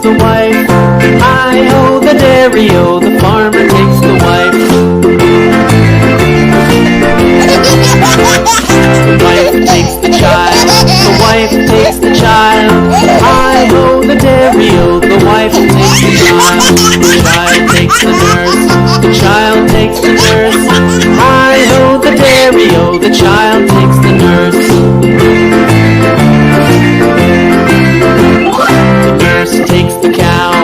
the wife. Hi-ho, the dairy-o, the farmer takes the wife. The wife takes the child, the wife takes the child. Hi-ho, the dairy-o, the wife takes the child. The child takes the nurse, the child takes the nurse. Hi-ho, the dairy-o, the child takes the nurse. The nurse takes the cow,